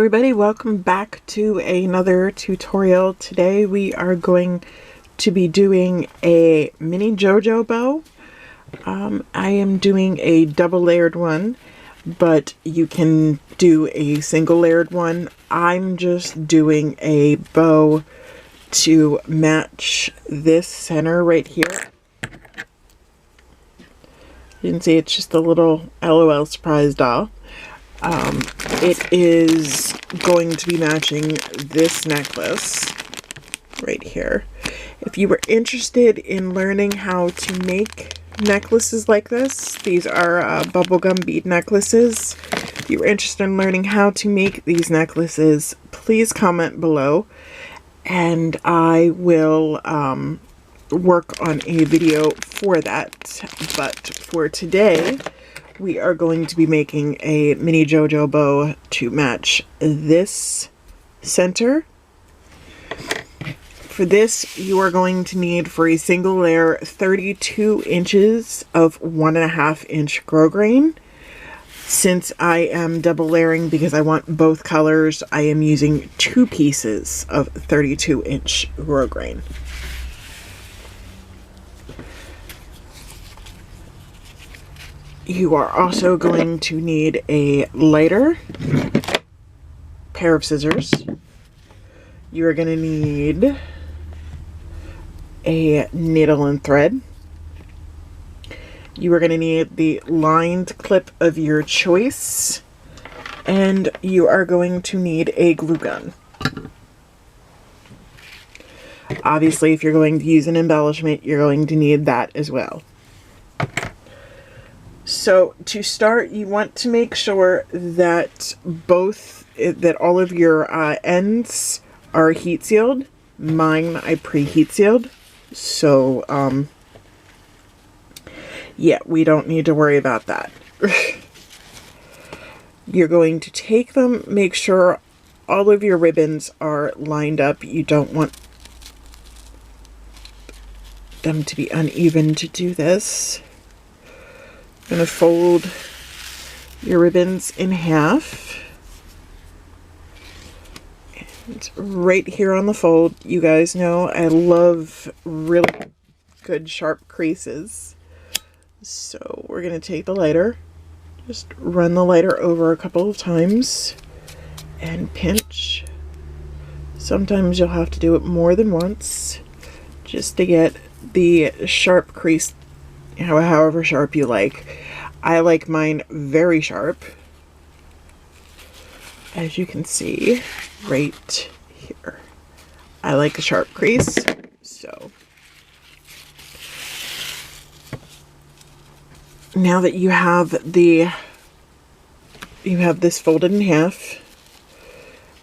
everybody, welcome back to another tutorial. Today we are going to be doing a mini Jojo bow. I am doing a double layered one, but you can do a single layered one. I'm just doing a bow to match this center right here. You can see it's just a little LOL surprise doll. It is going to be matching this necklace right here. If you were interested in learning how to make necklaces like this, these are bubblegum bead necklaces. If you were interested in learning how to make these necklaces, please comment below and I will work on a video for that. But for today, we are going to be making a mini Jojo bow to match this center. For this, you are going to need, for a single layer, 32 inches of 1.5 inch grosgrain. Since I am double layering because I want both colors, I am using 2 pieces of 32 inch grosgrain. You are also going to need a lighter, pair of scissors. You are going to need a needle and thread. You are going to need the lined clip of your choice, and you are going to need a glue gun. Obviously, if you're going to use an embellishment, you're going to need that as well. So to start, you want to make sure that all of your ends are heat sealed. Mine, I preheat sealed. So, yeah, we don't need to worry about that. You're going to take them, make sure all of your ribbons are lined up. You don't want them to be uneven to do this. Going to fold your ribbons in half. And right here on the fold, you guys know I love really good sharp creases. So we're going to take the lighter, just run the lighter over a couple of times and pinch. Sometimes you'll have to do it more than once just to get the sharp crease, however sharp you like. I like mine very sharp, as you can see right here. I like a sharp crease, so now that you have this folded in half,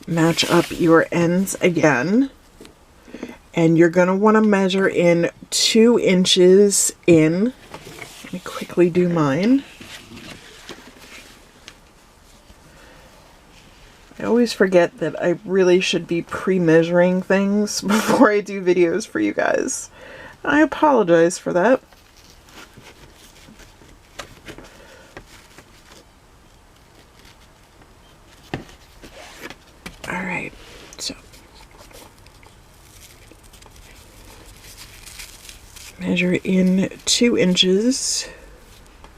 match up your ends again. And you're going to want to measure in 2 inches in. Let me quickly do mine. I always forget that I really should be pre-measuring things before I do videos for you guys. I apologize for that. Alright, so measure in 2 inches.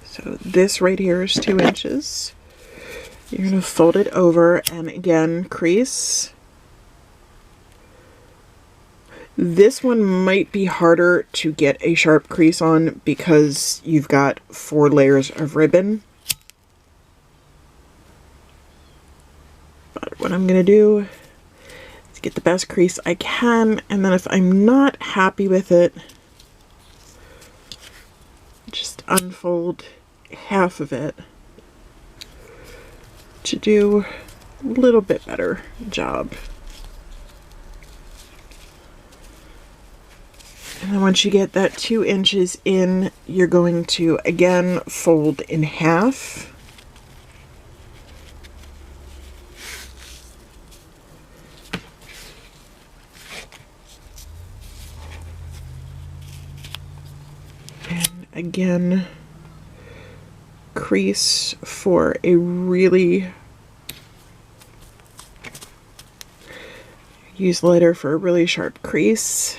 So this right here is 2 inches. You're going to fold it over and again crease. This one might be harder to get a sharp crease on because you've got 4 layers of ribbon. But what I'm going to do is get the best crease I can, and then if I'm not happy with it, just unfold half of it to do a little bit better job. And then once you get that 2 inches in, you're going to again fold in half. And again, crease for a really use lighter for a really sharp crease.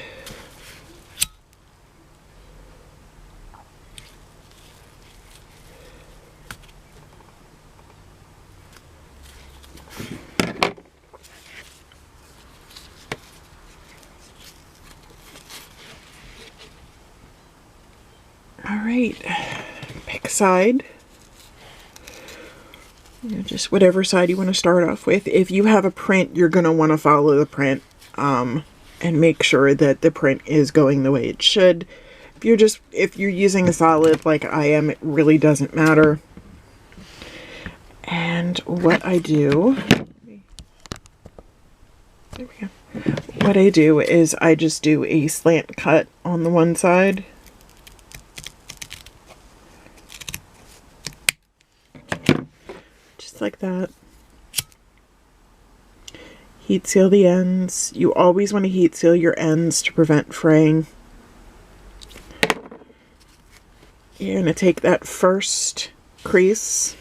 Alright, pick a side. Just whatever side you want to start off with. If you have a print, you're going to want to follow the print and make sure that the print is going the way it should. If you're using a solid like I am, it really doesn't matter. And what I do, there we go. What I do is I just do a slant cut on the one side. Just like that. Heat seal the ends. You always want to heat seal your ends to prevent fraying. You're going to take that first crease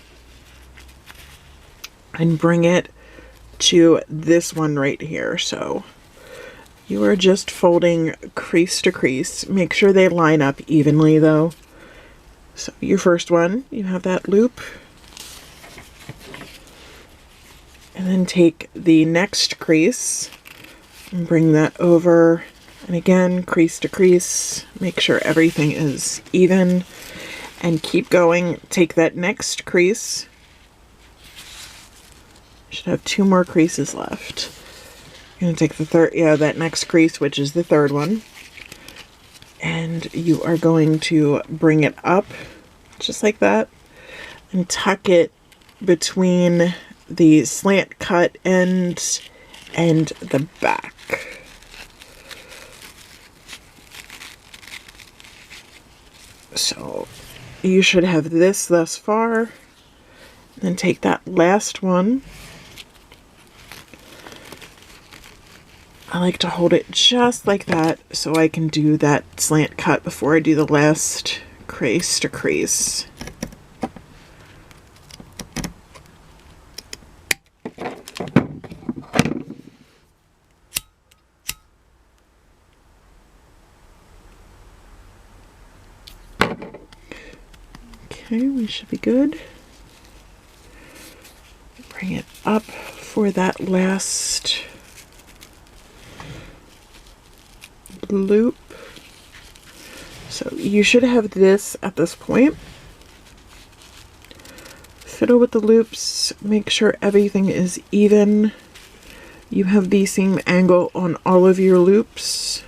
and bring it to this one right here. So you are just folding crease to crease. Make sure they line up evenly though. So your first one, you have that loop. And then take the next crease and bring that over. And again, crease to crease. Make sure everything is even. And keep going. Take that next crease. Should have 2 more creases left. You're going to take the third, that next crease, which is the third one. And you are going to bring it up just like that and tuck it between the slant cut end and the back. So you should have this thus far. Then take that last one. I like to hold it just like that so I can do that slant cut before I do the last crease to crease. Okay, we should be good. Bring it up for that last loop. So you should have this at this point. Fiddle with the loops, make sure everything is even. You have the same angle on all of your loops.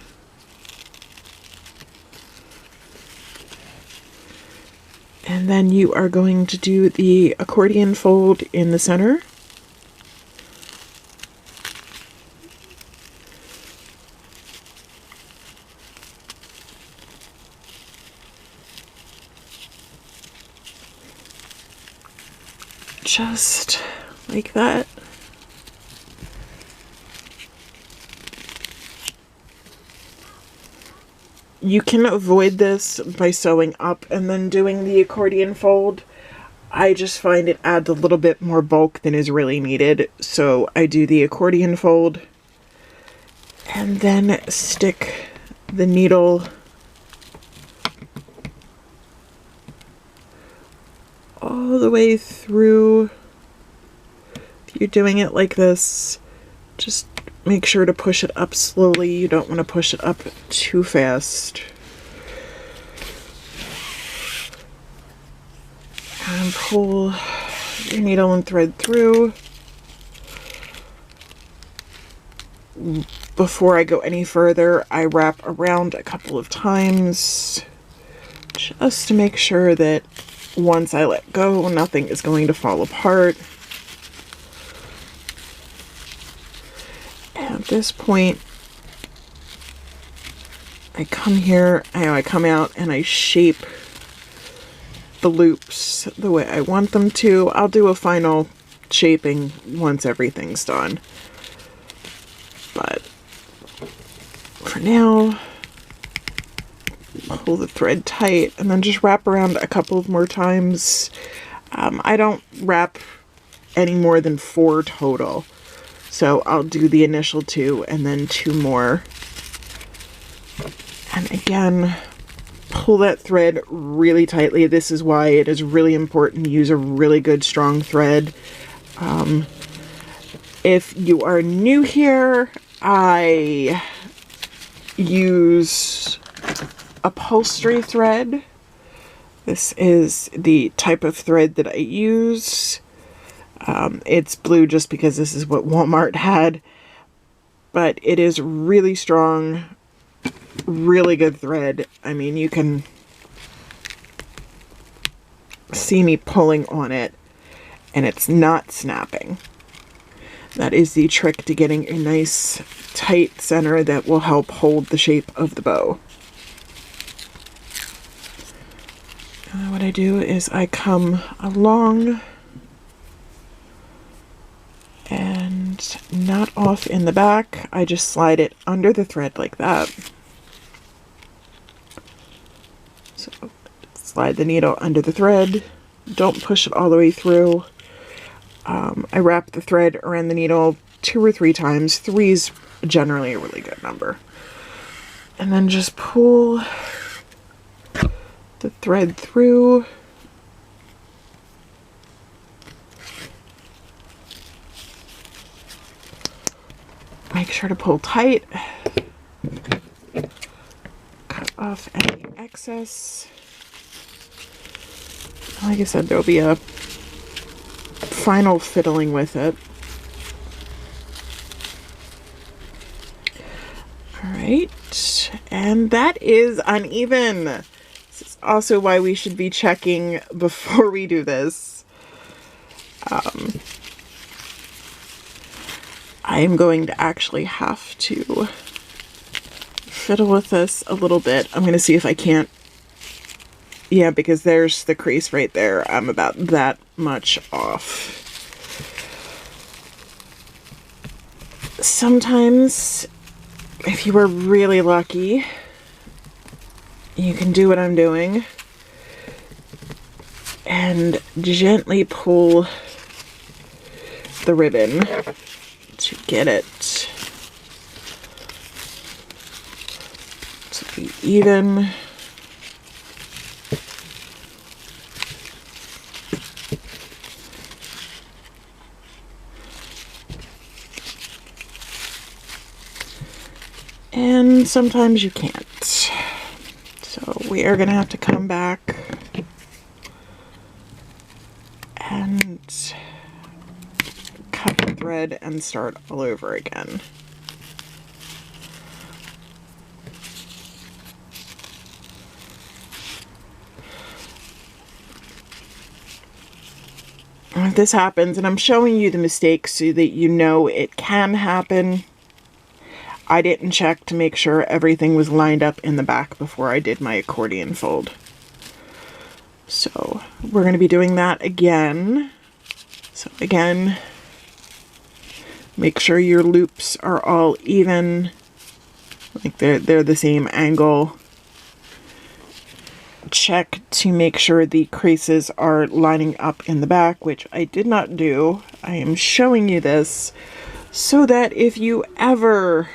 And then you are going to do the accordion fold in the center. Just like that. You can avoid this by sewing up and then doing the accordion fold. I just find it adds a little bit more bulk than is really needed. So I do the accordion fold and then stick the needle all the way through. If you're doing it like this, just make sure to push it up slowly. You don't want to push it up too fast. And pull your needle and thread through. Before I go any further, I wrap around a couple of times just to make sure that once I let go, nothing is going to fall apart. At this point, I come here, I come out and I shape the loops the way I want them to. I'll do a final shaping once everything's done. But for now, pull the thread tight and then just wrap around a couple of more times. I don't wrap any more than 4 total. So I'll do the initial 2 and then 2 more. And again, pull that thread really tightly. This is why it is really important to use a really good strong thread. If you are new here, I use upholstery thread. This is the type of thread that I use. It's blue just because this is what Walmart had, but it is really strong, really good thread. I mean, you can see me pulling on it and it's not snapping. That is the trick to getting a nice tight center that will help hold the shape of the bow. What I do is I come along and not off in the back. I just slide it under the thread like that. So slide the needle under the thread. Don't push it all the way through. I wrap the thread around the needle 2 or 3 times. 3 is generally a really good number. And then just pull the thread through. Make sure to pull tight. Cut off any excess. Like I said, there'll be a final fiddling with it. Alright, and that is uneven. This is also why we should be checking before we do this. I am going to actually have to fiddle with this a little bit. I'm going to see if I can't. Yeah, because there's the crease right there. I'm about that much off. Sometimes, if you are really lucky, you can do what I'm doing and gently pull the ribbon to get it to be even. And sometimes you can't. So we are going to have to come back and cut the thread and start all over again. If this happens, and I'm showing you the mistakes so that you know it can happen, I didn't check to make sure everything was lined up in the back before I did my accordion fold. So we're going to be doing that again. So again, make sure your loops are all even, like they're the same angle. Check to make sure the creases are lining up in the back, which I did not do. I am showing you this so that if you ever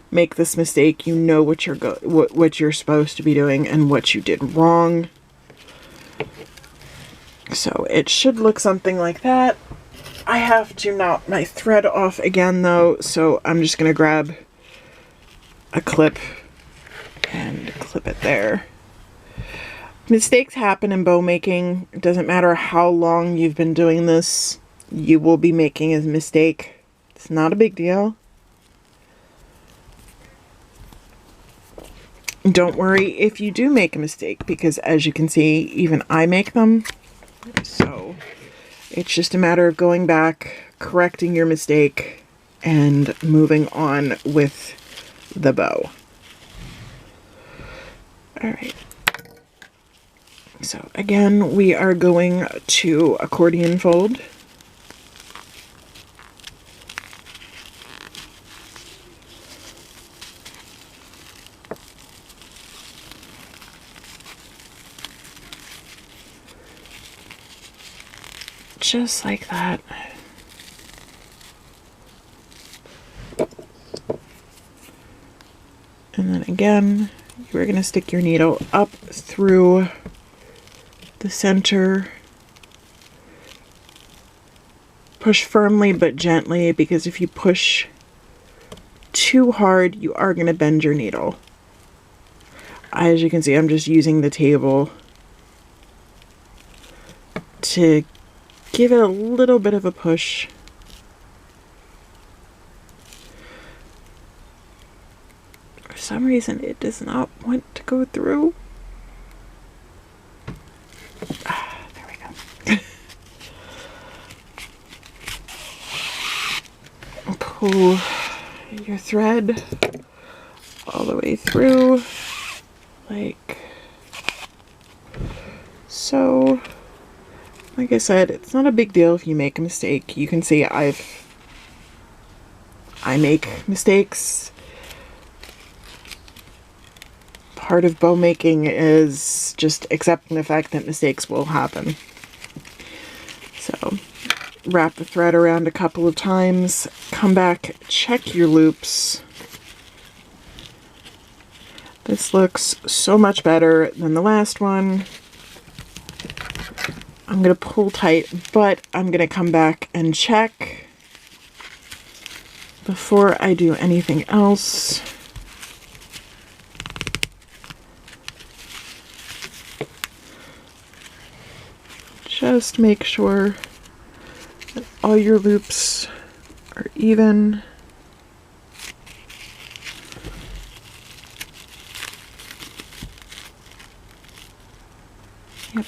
make this mistake, you know what you're supposed to be doing and what you did wrong. So it should look something like that. I have to knock my thread off again though, so I'm just gonna grab a clip and clip it there. Mistakes happen in bow making. It doesn't matter how long you've been doing this, you will be making a mistake. It's not a big deal. Don't worry if you do make a mistake, because as you can see, even I make them. So it's just a matter of going back, correcting your mistake, and moving on with the bow. Alright. So again, we are going to accordion fold. Just like that. And then again, you're going to stick your needle up through the center. Push firmly but gently, because if you push too hard, you are going to bend your needle. As you can see, I'm just using the table to give it a little bit of a push. For some reason, it does not want to go through. There we go. Pull your thread all the way through, like so. Like I said, it's not a big deal if you make a mistake. You can see I make mistakes. Part of bow making is just accepting the fact that mistakes will happen. So, wrap the thread around a couple of times, come back, check your loops. This looks so much better than the last one. I'm going to pull tight, but I'm going to come back and check before I do anything else. Just make sure that all your loops are even. Yep.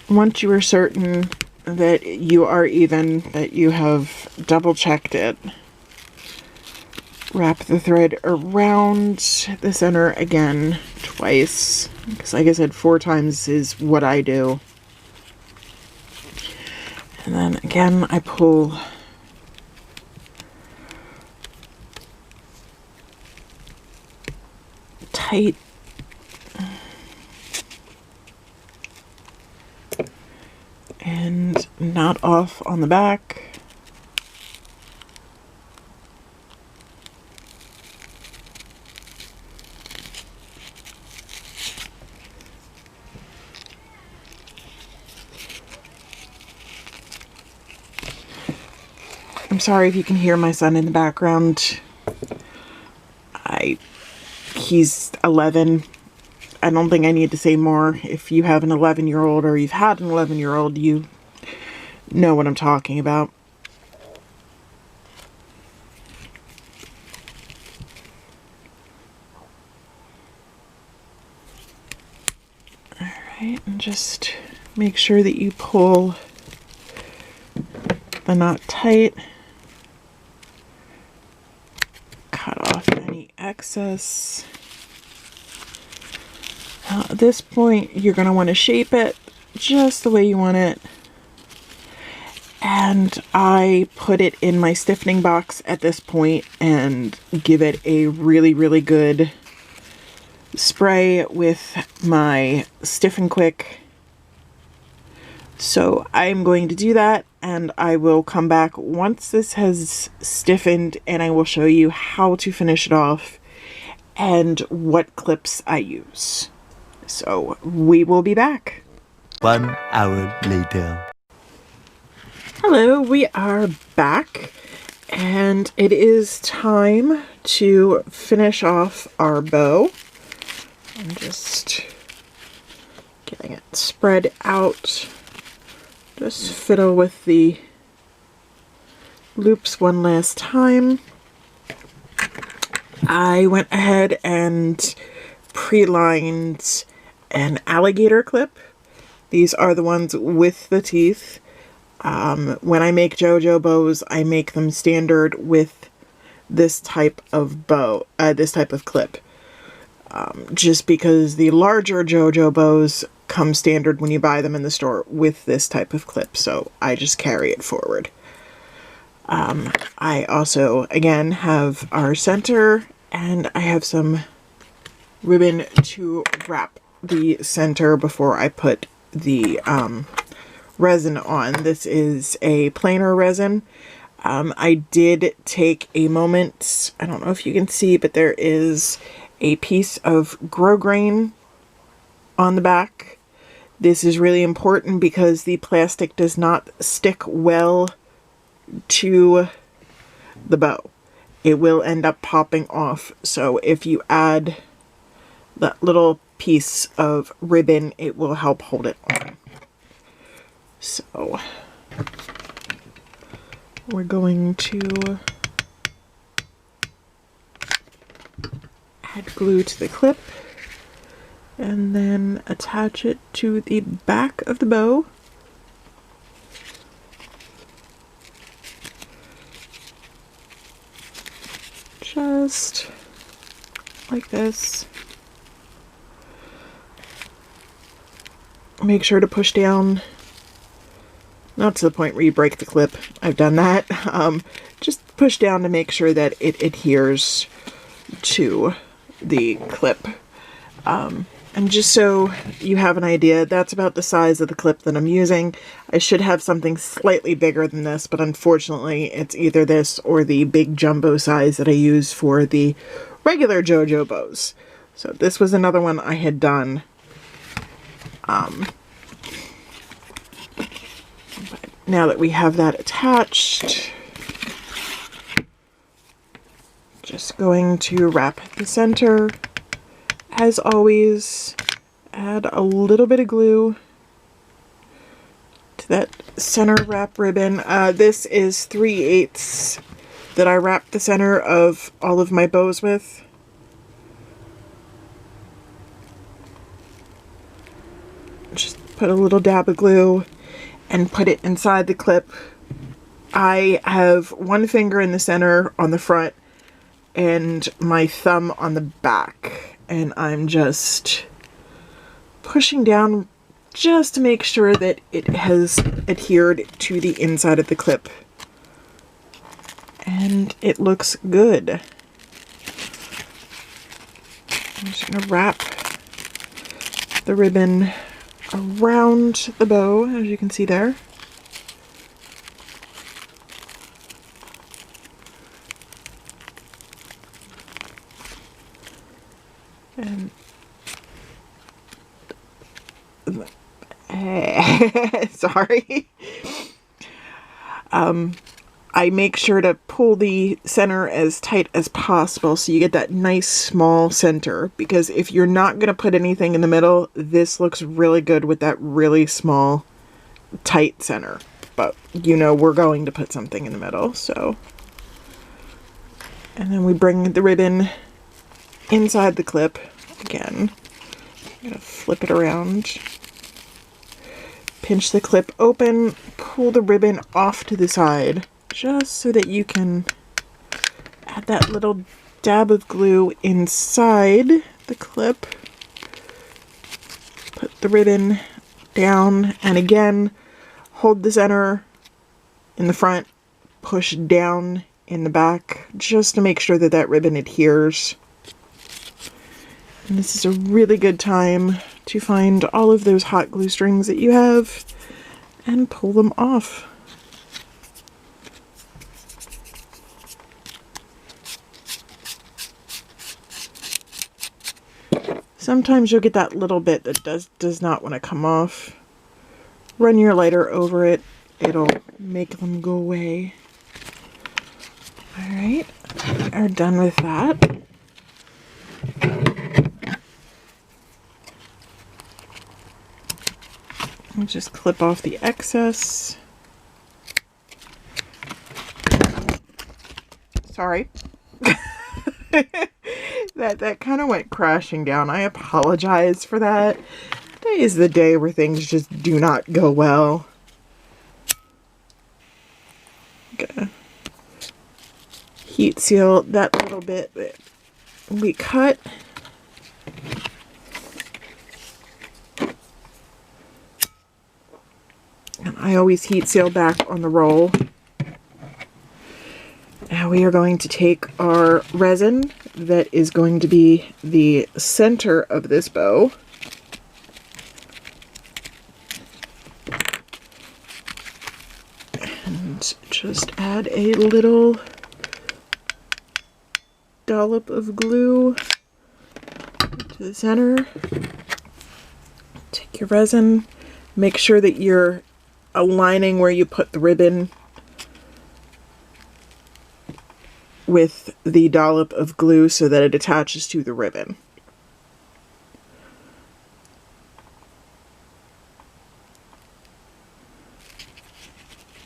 Once you are certain that you are even, that you have double checked it, wrap the thread around the center again twice, because like I said, 4 times is what I do. And then again, I pull tight. And knot off on the back. I'm sorry if you can hear my son in the background. He's 11. I don't think I need to say more. If you have an 11-year-old or you've had an 11-year-old, you know what I'm talking about. Alright, and just make sure that you pull the knot tight. Cut off any excess. Now, at this point, you're going to want to shape it just the way you want it. And I put it in my stiffening box at this point and give it a really, really good spray with my Stiffen Quick. So I'm going to do that, and I will come back once this has stiffened, and I will show you how to finish it off and what clips I use. So we will be back. 1 hour later. Hello, we are back, and it is time to finish off our bow. I'm just getting it spread out. Just fiddle with the loops one last time. I went ahead and pre-lined an alligator clip. These are the ones with the teeth. When I make Jojo bows, I make them standard with this type of bow, this type of clip. Just because the larger Jojo bows come standard when you buy them in the store with this type of clip, so I just carry it forward. I also, again, have our center, and I have some ribbon to wrap the center before I put the resin on. This is a planer resin. I did take a moment, I don't know if you can see, but there is a piece of grosgrain on the back. This is really important because the plastic does not stick well to the bow. It will end up popping off. So if you add that little piece of ribbon, it will help hold it on. So we're going to add glue to the clip and then attach it to the back of the bow. Just like this. Make sure to push down, not to the point where you break the clip. I've done that. Just push down to make sure that it adheres to the clip. And just so you have an idea, that's about the size of the clip that I'm using. I should have something slightly bigger than this, but unfortunately it's either this or the big jumbo size that I use for the regular Jojo bows. So this was another one I had done. But now that we have that attached, just going to wrap the center. As always, add a little bit of glue to that center wrap ribbon. This is 3/8 that I wrap the center of all of my bows with. Just put a little dab of glue and put it inside the clip. I have one finger in the center on the front and my thumb on the back. And I'm just pushing down just to make sure that it has adhered to the inside of the clip. And it looks good. I'm just going to wrap the ribbon around the bow, as you can see there. And sorry. I make sure to pull the center as tight as possible so you get that nice small center, because if you're not going to put anything in the middle, this looks really good with that really small tight center. But you know we're going to put something in the middle, so. And then we bring the ribbon inside the clip again. I'm going to flip it around. Pinch the clip open, pull the ribbon off to the side, just so that you can add that little dab of glue inside the clip. Put the ribbon down, and again, hold the center in the front, push down in the back, just to make sure that that ribbon adheres. And this is a really good time to find all of those hot glue strings that you have and pull them off. Sometimes you'll get that little bit that does not want to come off. Run your lighter over it. It'll make them go away. Alright, we are done with that. I'll just clip off the excess. Sorry. that kind of went crashing down. I apologize for that. Today is the day where things just do not go well. Gonna heat seal that little bit that we cut. And I always heat seal back on the roll. Now we are going to take our resin that is going to be the center of this bow. And just add a little dollop of glue to the center. Take your resin, make sure that you're aligning where you put the ribbon with the dollop of glue so that it attaches to the ribbon.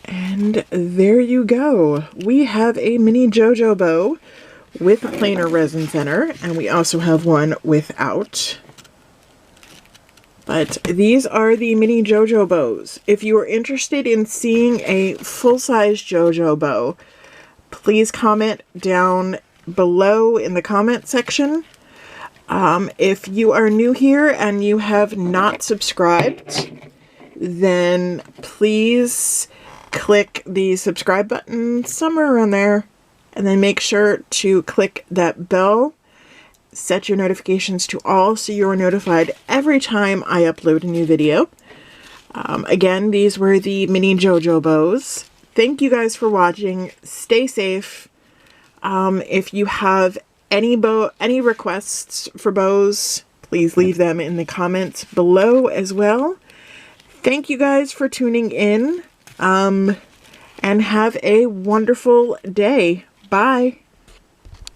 And there you go. We have a mini Jojo bow with a plainer resin center, and we also have one without. But these are the mini Jojo bows. If you are interested in seeing a full-size Jojo bow, please comment down below in the comment section. If you are new here and you have not subscribed, then please click the subscribe button somewhere around there, and then make sure to click that bell. Set your notifications to all so you are notified every time I upload a new video. Again, these were the mini Jojo bows. Thank you guys for watching. Stay safe. If you have any requests for bows, please leave them in the comments below as well. Thank you guys for tuning in. And have a wonderful day. Bye.